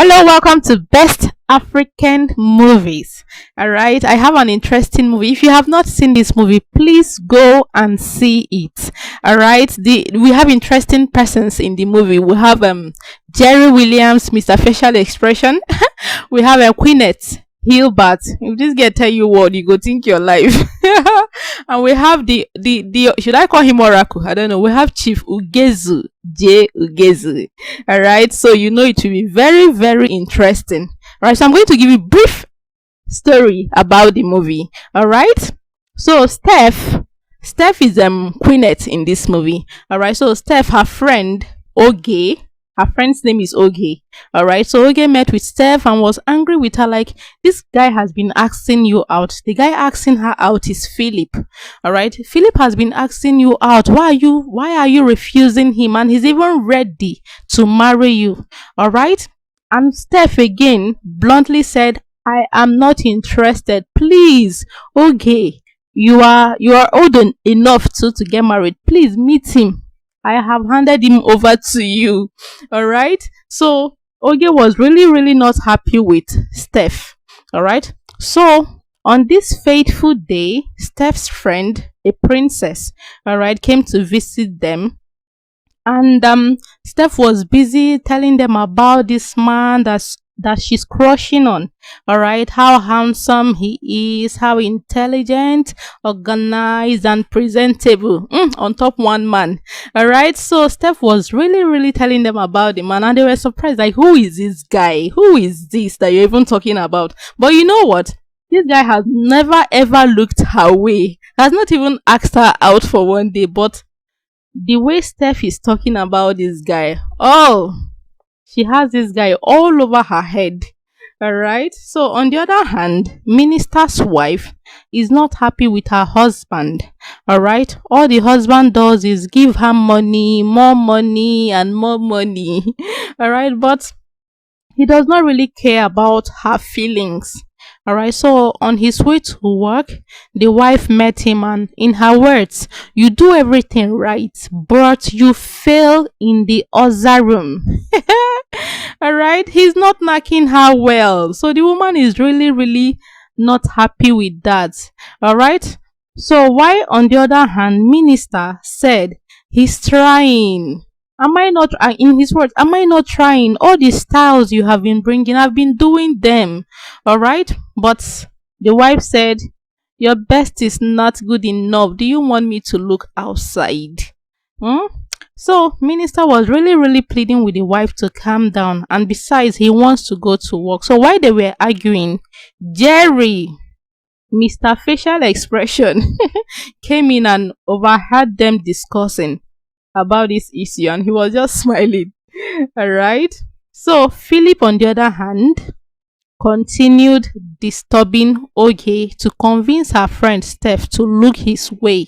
Hello, welcome to Best African Movies. All right, I have an interesting movie. If you have not seen this movie, please go and see it. All right, we have interesting persons in the movie. We have Jerry Williams, Mr. Facial Expression. We have a Queeneth Hilbert. If this guy tell you what, you go think your life. And we have the should I call him Oracle? I don't know. We have Chief Ugezu, J Ugezu. All right, so you know it will be very very interesting. All right, so I'm going to give you a brief story about the movie. All right, so Steph is Queenette in this movie. All right, so Steph, her friend Oge, her friend's name is Oge. All right, so Oge met with Steph and was angry with her, like, this guy has been asking you out. The guy asking her out is Philip. All right, Philip has been asking you out. Why are you refusing him? And he's even ready to marry you. All right, and Steph again bluntly said, I am not interested. Please, Oge, you are old enough to get married. Please meet him. I have handed him over to you. All right. So Oge was really not happy with Steph. All right. So on this fateful day, Steph's friend, a princess, all right, came to visit them. And Steph was busy telling them about this man that she's crushing on. All right, how handsome he is, how intelligent, organized, and presentable. On top one man. All right, so Steph was really telling them about the man, and they were surprised, like, who is this guy? Who is this that you're even talking about? But you know what? This guy has never ever looked her way, has not even asked her out for one day. But the way Steph is talking about this guy, oh, she has this guy all over her head. All right. So, on the other hand, minister's wife is not happy with her husband. All right. All the husband does is give her money, more money, and more money. All right. But he does not really care about her feelings. All right, so on his way to work, the wife met him, and in her words, you do everything right, but you fail in the other room. All right, he's not knocking her well, so the woman is really not happy with that. All right, so why on the other hand, minister said he's trying. Am I not, in his words, am I not trying? All the styles you have been bringing, I've been doing them. All right. But the wife said, your best is not good enough. Do you want me to look outside? Hmm? So, minister was really pleading with the wife to calm down. And besides, he wants to go to work. So, while they were arguing, Jerry, Mr. Facial Expression, came in and overheard them discussing about this issue, and he was just smiling. All right. So Philip, on the other hand, continued disturbing Oge to convince her friend Steph to look his way,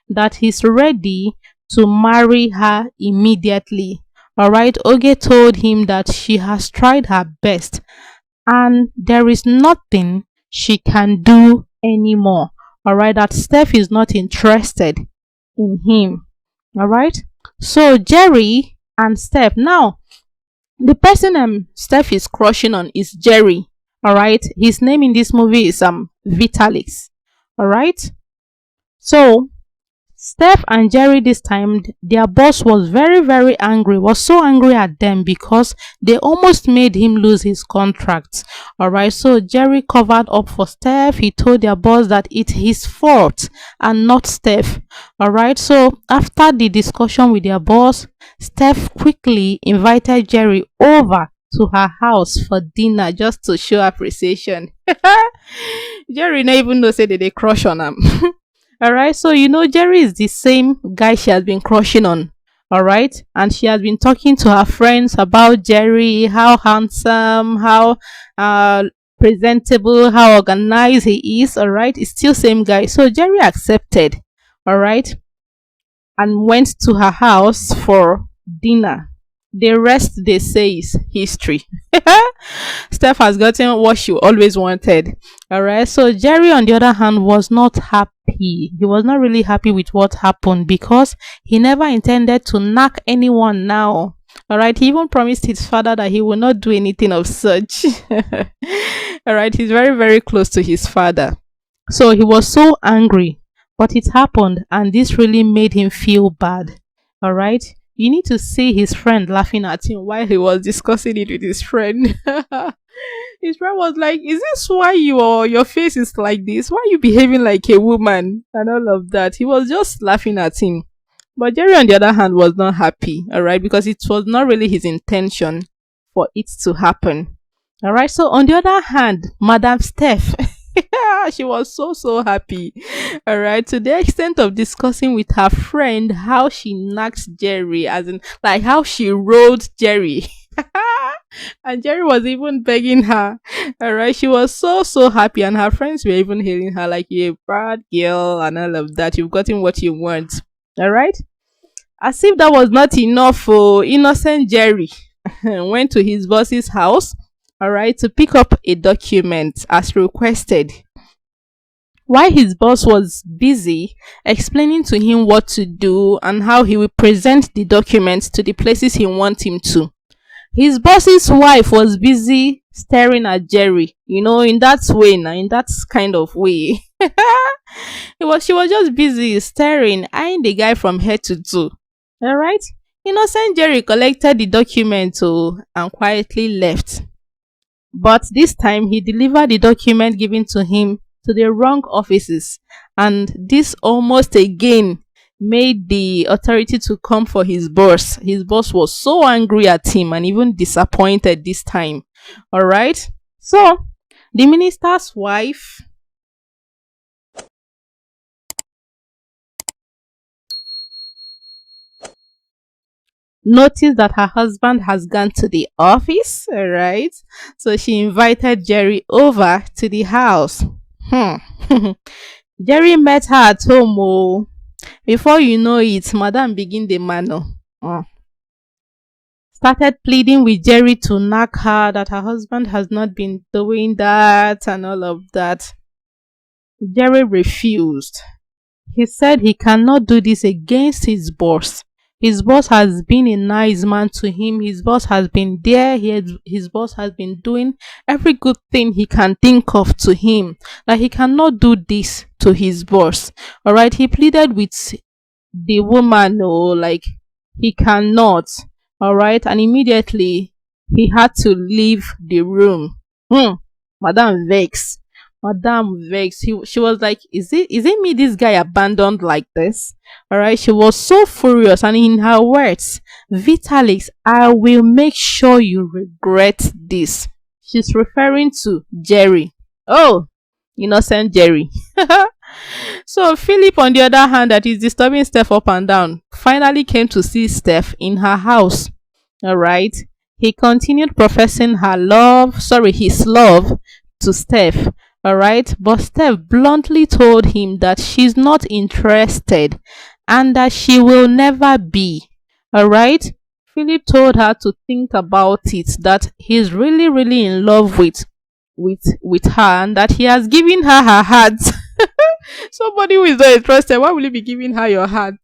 that he's ready to marry her immediately. All right. Oge told him that she has tried her best and there is nothing she can do anymore. All right. That Steph is not interested in him. All right. So Jerry and Steph. Now, the person Steph is crushing on is Jerry. All right. His name in this movie is Vitalis. All right. So Steph and Jerry, this time their boss was very angry, was so angry at them because they almost made him lose his contract. All right, so Jerry covered up for Steph. He told their boss that it's his fault and not Steph. All right, so after the discussion with their boss, Steph quickly invited Jerry over to her house for dinner just to show appreciation. Jerry not even know say that they crush on him. All right, so you know Jerry is the same guy she has been crushing on. All right, and she has been talking to her friends about Jerry, how handsome, how presentable, how organized he is. All right, it's still same guy. So Jerry accepted. All right, and went to her house for dinner. The rest, they say, is history. Steph has gotten what she always wanted. All right. So Jerry, on the other hand, was not happy. He was not really happy with what happened because he never intended to knock anyone now. All right. He even promised his father that he will not do anything of such. All right. He's very, very close to his father. So he was so angry, but it happened, and this really made him feel bad. All right. You need to see his friend laughing at him while he was discussing it with his friend. His friend was like, "Is this why your face is like this? Why are you behaving like a woman?" And all of that. He was just laughing at him. But Jerry, on the other hand, was not happy, all right, because it was not really his intention for it to happen. All right. So on the other hand, Madam Steph, she was so so happy. All right, to the extent of discussing with her friend how she knocked Jerry, as in like how she rolled Jerry. And Jerry was even begging her. All right, she was so so happy, and her friends were even hailing her like you're a bad girl and all of that. You've gotten what you want. All right. As if that was not enough, for innocent Jerry went to his boss's house, all right, to pick up a document as requested. While his boss was busy explaining to him what to do and how he will present the documents to the places he wants him to, his boss's wife was busy staring at Jerry, in that way, now, in that kind of way. She was just busy staring, eyeing the guy from head to toe. All right. Innocent Jerry collected the document and quietly left. But this time he delivered the document given to him to the wrong offices. And this almost again made the authority to come for his boss. His boss was so angry at him and even disappointed this time. All right. So the minister's wife noticed that her husband has gone to the office, all right? So she invited Jerry over to the house. Hmm. Jerry met her at home. Oh. Before you know it, Madam begin the manner. Started pleading with Jerry to knock her, that her husband has not been doing that and all of that. Jerry refused. He said he cannot do this against his boss. His boss has been a nice man to him. His boss has been there. His boss has been doing every good thing he can think of to him. That he cannot do this to his boss. All right. He pleaded with the woman, like he cannot. All right. And immediately he had to leave the room. Madam Vex. Madame Vex. She was like, is it me this guy abandoned like this? Alright, she was so furious, and in her words, Vitalis, I will make sure you regret this. She's referring to Jerry. Oh, innocent Jerry. So Philip, on the other hand, that is disturbing Steph up and down, finally came to see Steph in her house. Alright. He continued professing his love to Steph. Alright. But Steph bluntly told him that she's not interested and that she will never be. Alright. Philip told her to think about it, that he's really, really in love with her, and that he has given her heart. Somebody who is not interested, why will you be giving her your heart?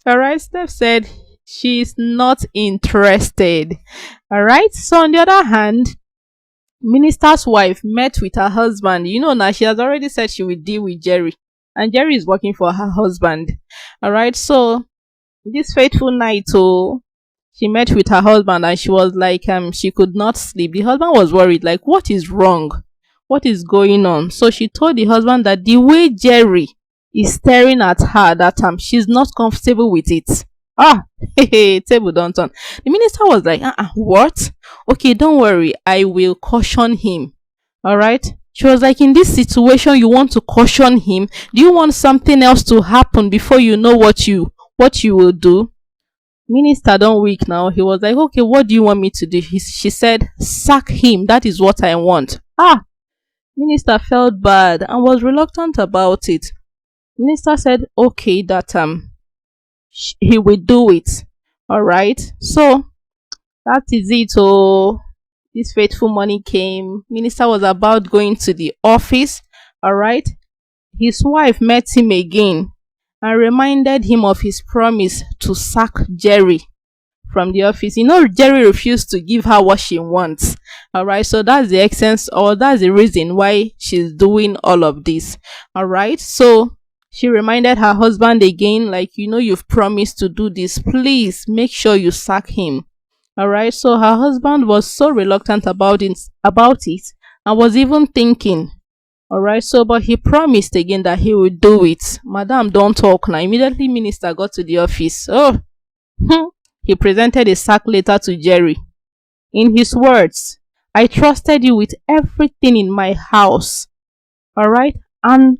Alright, Steph said she's not interested. Alright, so on the other hand, minister's wife met with her husband. Now she has already said she will deal with Jerry, and Jerry is working for her husband. Alright, so this fateful night, she met with her husband, and she was like, she could not sleep. The husband was worried, like, what is wrong? What is going on? So she told the husband that the way Jerry is staring at her, that she's not comfortable with it. Table don't turn. The minister was like, what? Okay, don't worry, I will caution him. All right. She was like, in this situation, you want to caution him? Do you want something else to happen before you know what you will do? Minister don't weak now. He was like, okay, what do you want me to do? She said, sack him. That is what I want. Minister felt bad and was reluctant about it. Minister said, okay, that he will do it. All right. So that is it. This fateful morning came. Minister was about going to the office. All right. His wife met him again and reminded him of his promise to sack Jerry from the office. Jerry refused to give her what she wants. All right, so that's the essence, or that's the reason why she's doing all of this. All right, so she reminded her husband again, like, you've promised to do this. Please make sure you sack him. All right, so her husband was so reluctant about it, and was even thinking. All right, so but he promised again that he would do it. Madam, don't talk now. Immediately, minister got to the office. Oh, he presented a sack letter to Jerry. In his words, I trusted you with everything in my house. All right, and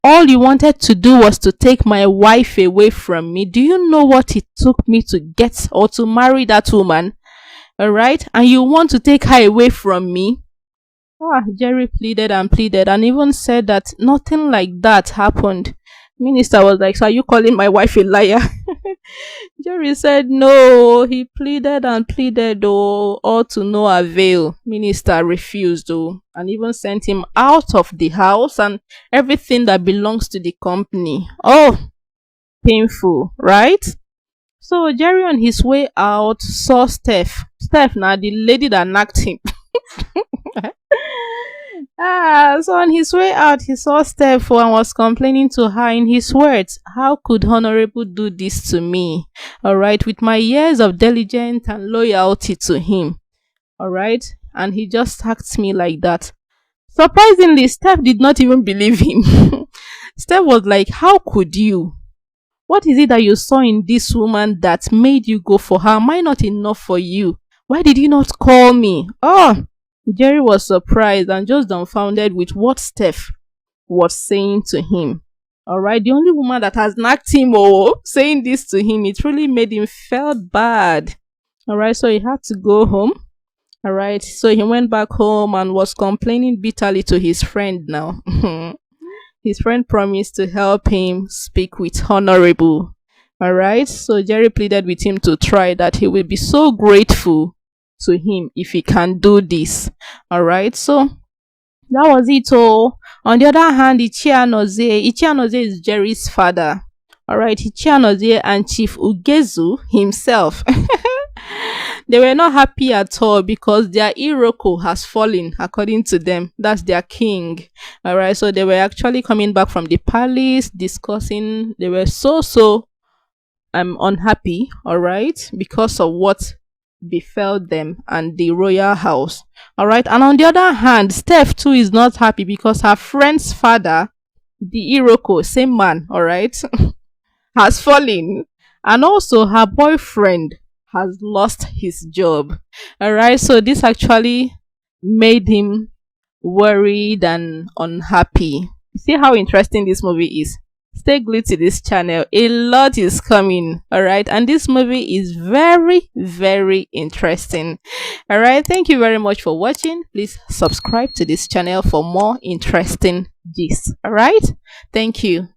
all you wanted to do was to take my wife away from me. Do you know what it took me to get or to marry that woman? All right, and you want to take her away from me? Jerry pleaded and even said that nothing like that happened. Minister was like, so are you calling my wife a liar? Jerry said no. He pleaded and pleaded, though, all to no avail. Minister refused, though, and even sent him out of the house and everything that belongs to the company. Oh, painful, right? So Jerry, on his way out, saw Steph. Steph, now the lady that knocked him. So on his way out, he saw Steph and was complaining to her in his words, how could Honorable do this to me? All right, with my years of diligence and loyalty to him. All right, and he just asked me like that. Surprisingly, Steph did not even believe him. Steph was like, how could you? What is it that you saw in this woman that made you go for her? Am I not enough for you? Why did you not call me? Oh, Jerry was surprised and just dumbfounded with what Steph was saying to him. All right, the only woman that has knocked him, saying this to him, it really made him feel bad. All right, so he had to go home. All right, so he went back home and was complaining bitterly to his friend now. His friend promised to help him speak with Honorable. All right, so Jerry pleaded with him to try, that he will be so grateful to him if he can do this. All right, so that was it. Oh, on the other hand, Ichianoze is Jerry's father. All right, Ichianoze and Chief Ugezu himself. They were not happy at all because their Iroko has fallen, according to them. That's their king. All right, so they were actually coming back from the palace, discussing. They were so unhappy. All right, because of what befell them and the royal house. All right, and on the other hand, Steph too is not happy because her friend's father, the Iroko, same man, all right, has fallen, and also her boyfriend has lost his job. All right, so this actually made him worried and unhappy. You see how interesting this movie is. Stay glued to this channel. A lot is coming. All right, and this movie is very, very interesting. All right, thank you very much for watching. Please subscribe to this channel for more interesting gist. All right, thank you.